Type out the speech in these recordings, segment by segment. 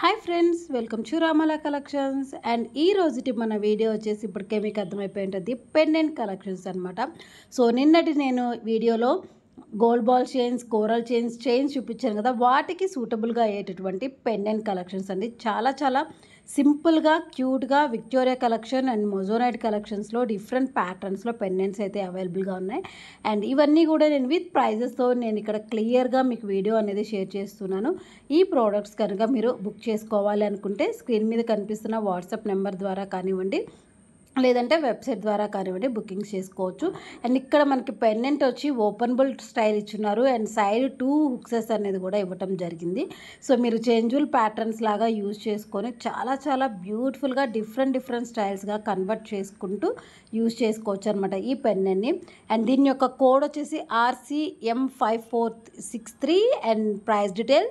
Hi friends, welcome to Ramala collections. And ఈ రోజుటి మన వీడియో వచ్చేసి ఇప్పటికే మీకు అర్థమైపోయి ఉంటుంది, పెండెంట్ కలెక్షన్స్ అనమాట. సో నిన్నటి నేను వీడియోలో gold ball chains, coral chains చూపించాను కదా, వాటికి సూటబుల్గా అయ్యేటటువంటి పెండెంట్ కలెక్షన్స్ అండి. చాలా చాలా సింపుల్గా, క్యూట్గా విక్టోరియా కలెక్షన్ అండ్ మొజోనైట్ కలెక్షన్స్లో డిఫరెంట్ ప్యాటర్న్స్లో పెండెంట్స్ అయితే అవైలబుల్గా ఉన్నాయి. అండ్ ఇవన్నీ కూడా నేను విత్ ప్రైజెస్తో నేను ఇక్కడ క్లియర్గా మీకు వీడియో అనేది షేర్ చేస్తున్నాను. ఈ ప్రోడక్ట్స్ కనుక మీరు బుక్ చేసుకోవాలి అనుకుంటే స్క్రీన్ మీద కనిపిస్తున్న వాట్సాప్ నెంబర్ ద్వారా కానివ్వండి, లేదంటే వెబ్సైట్ ద్వారా కానివ్వండి బుకింగ్స్ చేసుకోవచ్చు. అండ్ ఇక్కడ మనకి పెండెంట్ వచ్చి ఓపెనబుల్ స్టైల్ ఇచ్చున్నారు అండ్ సైడ్ 2 హుక్సెస్ అనేది కూడా ఇవ్వటం జరిగింది. సో మీరు చేంజుల్ ప్యాటర్న్స్ లాగా యూజ్ చేసుకొని చాలా చాలా బ్యూటిఫుల్గా డిఫరెంట్ స్టైల్స్గా కన్వర్ట్ చేసుకుంటూ యూజ్ చేసుకోవచ్చు అనమాట ఈ పెండెంట్ని. అండ్ దీని యొక్క కోడ్ వచ్చేసి RCM5463 and price detail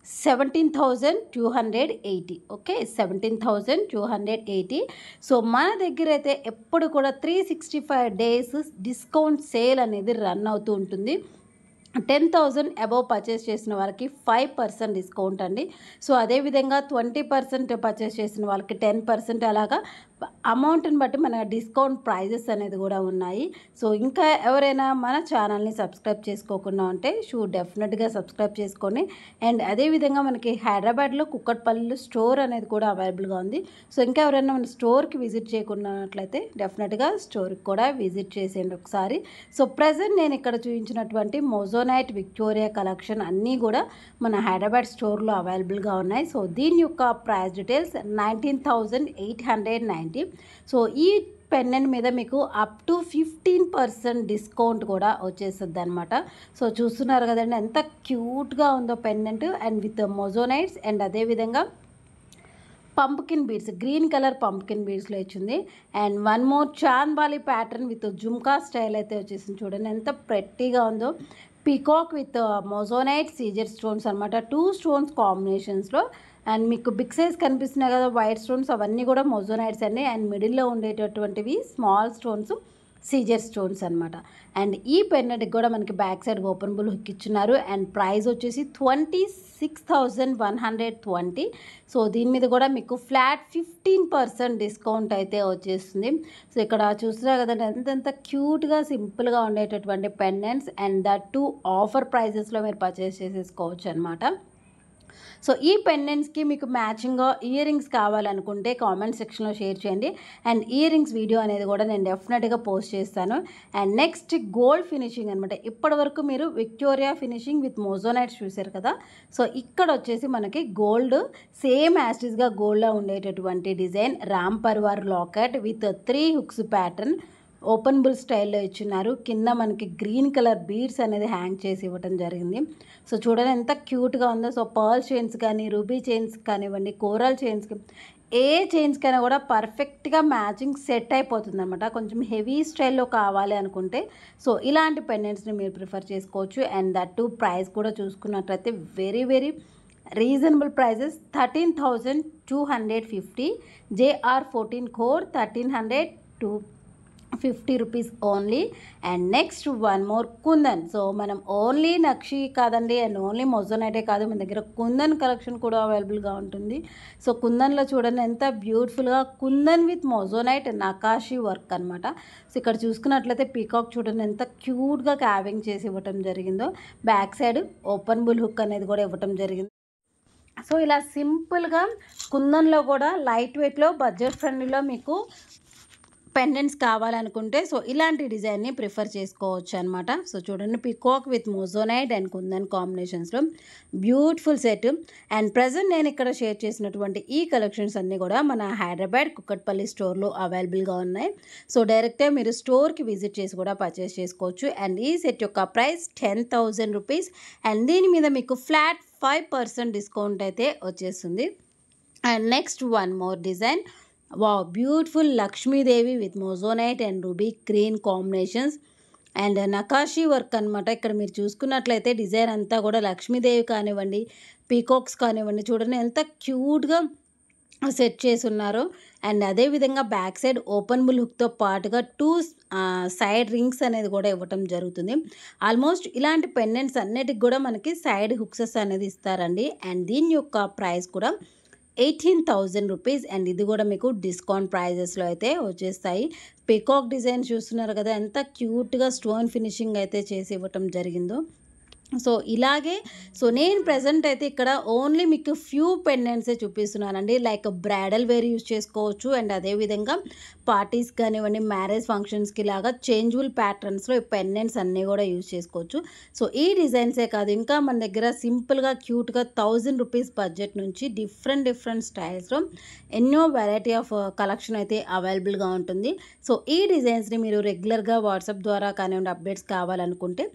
17,280. Okay, 17,280. So మన దగ్గర అయితే ఎప్పుడు కూడా 365 డేస్ డిస్కౌంట్ సేల్ అనేది రన్ అవుతూ ఉంటుంది. 10,000 అబవ్ పర్చేస్ చేసిన వాళ్ళకి 5% డిస్కౌంట్ అండి. సో అదేవిధంగా 20% పర్చేస్ చేసిన వాళ్ళకి 10%, అలాగా అమౌంట్ని బట్టి మన డిస్కౌంట్ ప్రైజెస్ అనేది కూడా ఉన్నాయి. సో ఇంకా ఎవరైనా మన ఛానల్ని సబ్స్క్రైబ్ చేసుకోకుండా ఉంటే డెఫినెట్గా సబ్స్క్రైబ్ చేసుకోండి. అండ్ అదేవిధంగా మనకి హైదరాబాద్లో కుక్కట్పల్లిలో స్టోర్ అనేది కూడా అవైలబుల్గా ఉంది. సో ఇంకా ఎవరైనా మన స్టోర్కి విజిట్ చేయకున్నట్లయితే డెఫినెట్గా స్టోర్కి కూడా విజిట్ చేసేయండి ఒకసారి. సో ప్రజెంట్ నేను ఇక్కడ చూపించినటువంటి మొజోనైట్ విక్టోరియా కలెక్షన్ అన్నీ కూడా మన హైదరాబాద్ స్టోర్లో అవైలబుల్గా ఉన్నాయి. సో దీని యొక్క ప్రైస్ డీటెయిల్స్ 19,890. సో ఈ పెండెంట్ మీద మీకు అప్ టు 15% డిస్కౌంట్ కూడా వచ్చేస్తుంది అనమాట. సో చూస్తున్నారు కదండి ఎంత క్యూట్గా ఉందో pendant, and with moissanites and అదేవిధంగా pumpkin beads, green colour pumpkin బీడ్స్లో వచ్చింది. And one more chandbali pattern with jhumka style అయితే వచ్చేసింది. చూడండి ఎంత ప్రెట్టీగా ఉందో. Peacock with moissanite CZ stones అనమాట, 2 స్టోన్స్ కాంబినేషన్స్లో. అండ్ మీకు బిగ్ సైజ్ కనిపిస్తున్నాయి కదా వైట్ స్టోన్స్, అవన్నీ కూడా మొజోనైట్స్ అండి. అండ్ మిడిల్లో ఉండేటటువంటివి స్మాల్ స్టోన్స్ సీజర్ స్టోన్స్ అనమాట. అండ్ ఈ పెండెంట్కి కూడా మనకి బ్యాక్ సైడ్ ఓపెనబుల్ హుక్ ఇచ్చున్నారు. అండ్ ప్రైస్ వచ్చేసి 26,120. సో దీని మీద కూడా మీకు ఫ్లాట్ 15% డిస్కౌంట్ అయితే వచ్చేస్తుంది. సో ఇక్కడ చూస్తున్నారు కదండి ఎంతెంత క్యూట్గా సింపుల్గా ఉండేటటువంటి pendants, and that to offer ప్రైజెస్లో మీరు పర్చేస్ చేసేసుకోవచ్చు అనమాట. సో ఈ పెండెంట్స్కి మీకు మ్యాచింగ్గా ఇయర్ రింగ్స్ కావాలనుకుంటే కామెంట్ సెక్షన్లో షేర్ చేయండి. అండ్ ఇయర్ రింగ్స్ వీడియో అనేది కూడా నేను డెఫినెట్గా పోస్ట్ చేస్తాను. అండ్ నెక్స్ట్ గోల్డ్ ఫినిషింగ్ అనమాట. ఇప్పటివరకు మీరు విక్టోరియా ఫినిషింగ్ విత్ మొజోనైట్స్ చూసారు కదా. సో ఇక్కడ వచ్చేసి మనకి గోల్డ్ సేమ్ యాస్టిస్గా గోల్డ్లో ఉండేటటువంటి design Ram Parivar locket with 3 hooks pattern openable స్టైల్లో ఇచ్చున్నారు. కింద మనకి గ్రీన్ కలర్ బీడ్స్ అనేది హ్యాంగ్ చేసి ఇవ్వడం జరిగింది. సో చూడండి ఎంత క్యూట్గా ఉందో. సో పర్ల్ చైన్స్ కానీ, రూబీ చైన్స్ కానివ్వండి, కోరల్ చైన్స్కి, ఏ చైన్స్ కైనా కూడా పర్ఫెక్ట్గా మ్యాచింగ్ సెట్ అయిపోతుంది అనమాట. కొంచెం హెవీ స్టైల్లో కావాలి అనుకుంటే సో ఇలాంటి పెండెంట్స్ని మీరు ప్రిఫర్ చేసుకోవచ్చు. అండ్ దట్ టు ప్రైస్ కూడా చూసుకున్నట్లయితే very reasonable prices 13,250. JR14 code 1,350 rupees only. And next one more kundan. So మనం ఓన్లీ నక్షి కాదండి, అండ్ ఓన్లీ మొజోనైటే కాదు, మన దగ్గర కుందన్ కలెక్షన్ కూడా అవైలబుల్గా ఉంటుంది. సో కుందన్లో చూడండి ఎంత బ్యూటిఫుల్గా kundan with moissanite nakashi work అనమాట. సో ఇక్కడ చూసుకున్నట్లయితే పీకాక్ చూడండి ఎంత క్యూట్గా క్యావింగ్ చేసి ఇవ్వటం జరిగిందో. బ్యాక్ సైడ్ ఓపెనబుల్ హుక్ అనేది కూడా ఇవ్వటం జరిగింది. సో ఇలా సింపుల్గా కుందన్లో కూడా లైట్ వెయిట్లో బడ్జెట్ ఫ్రెండ్లీలో మీకు పెండెంట్స్ కావాలనుకుంటే సో ఇలాంటి డిజైన్ని ప్రిఫర్ చేసుకోవచ్చు అనమాట. సో చూడండి peacock with moissanite and kundan కాంబినేషన్స్లో బ్యూటిఫుల్ సెట్. అండ్ ప్రజెంట్ నేను ఇక్కడ షేర్ చేసినటువంటి ఈ కలెక్షన్స్ అన్నీ కూడా మన హైదరాబాద్ కుక్కట్పల్లి స్టోర్లో అవైలబుల్గా ఉన్నాయి. సో డైరెక్ట్గా మీరు స్టోర్కి విజిట్ చేసి కూడా పర్చేస్ చేసుకోవచ్చు. అండ్ ఈ సెట్ యొక్క ప్రైస్ 10,000 రూపీస్. అండ్ దీని మీద మీకు ఫ్లాట్ 5% డిస్కౌంట్ అయితే వచ్చేస్తుంది. And next one more design, wow beautiful Lakshmidevi with moissanite and ruby green combinations and Nakashi work అనమాట. ఇక్కడ మీరు చూసుకున్నట్లయితే డిజైన్ అంతా కూడా లక్ష్మీదేవి కానివ్వండి, పీకాక్స్ కానివ్వండి, చూడండి ఎంత క్యూట్గా సెట్ చేసి ఉన్నారు. అండ్ అదేవిధంగా బ్యాక్ సైడ్ ఓపెనబుల్ హుక్తో పాటుగా 2 సైడ్ రింగ్స్ అనేది కూడా ఇవ్వటం జరుగుతుంది. ఆల్మోస్ట్ ఇలాంటి పెండెంట్స్ అన్నిటికి కూడా మనకి సైడ్ హుక్సెస్ అనేది ఇస్తారండి. అండ్ దీని యొక్క ప్రైస్ కూడా 18,000 రూపీస్. అండ్ ఇది కూడా మీకు డిస్కౌంట్ ప్రైజెస్లో అయితే వచ్చేస్తాయి. పికాక్ డిజైన్ చూస్తున్నారు కదా, ఎంత క్యూట్గా స్టోన్ ఫినిషింగ్ అయితే చేసి ఇవ్వటం జరిగిందో. సో ఇలాగే నేను ప్రెజెంట్ అయితే ఇక్కడ ఓన్లీ మీకు ఫ్యూ పెండెంట్సే చూపిస్తున్నానండి. లైక్ బ్రైడల్ వేర్ యూజ్ చేసుకోవచ్చు, అండ్ అదేవిధంగా పార్టీస్ కానివ్వండి, మ్యారేజ్ ఫంక్షన్స్కి లాగా చేంజబుల్ ప్యాటర్న్స్లో ఈ పెండెంట్స్ అన్నీ కూడా యూజ్ చేసుకోవచ్చు. సో ఈ డిజైన్సే కాదు, ఇంకా మన దగ్గర సింపుల్గా క్యూట్గా 1000 రూపీస్ బడ్జెట్ నుంచి డిఫరెంట్ స్టైల్స్లో ఎన్నో వెరైటీ ఆఫ్ కలెక్షన్ అయితే అవైలబుల్గా ఉంటుంది. సో ఈ డిజైన్స్ని మీరు రెగ్యులర్గా వాట్సాప్ ద్వారా కానివ్వండి అప్డేట్స్ కావాలనుకుంటే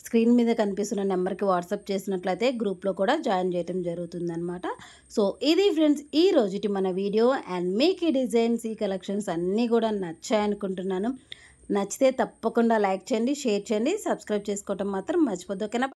స్క్రీన్ మీద కనిపిస్తున్న నెంబర్కి వాట్సాప్ చేసినట్లయితే గ్రూప్లో కూడా జాయిన్ చేయడం జరుగుతుందన్నమాట. సో ఇది ఫ్రెండ్స్ ఈ రోజుటి మన వీడియో. అండ్ మీకు ఈ డిజైన్స్, ఈ కలెక్షన్స్ అన్నీ కూడా నచ్చాయనుకుంటున్నాను. నచ్చితే తప్పకుండా లైక్ చేయండి, షేర్ చేయండి, సబ్స్క్రైబ్ చేసుకోవటం మాత్రం మర్చిపోద్దు. ఓకేనా?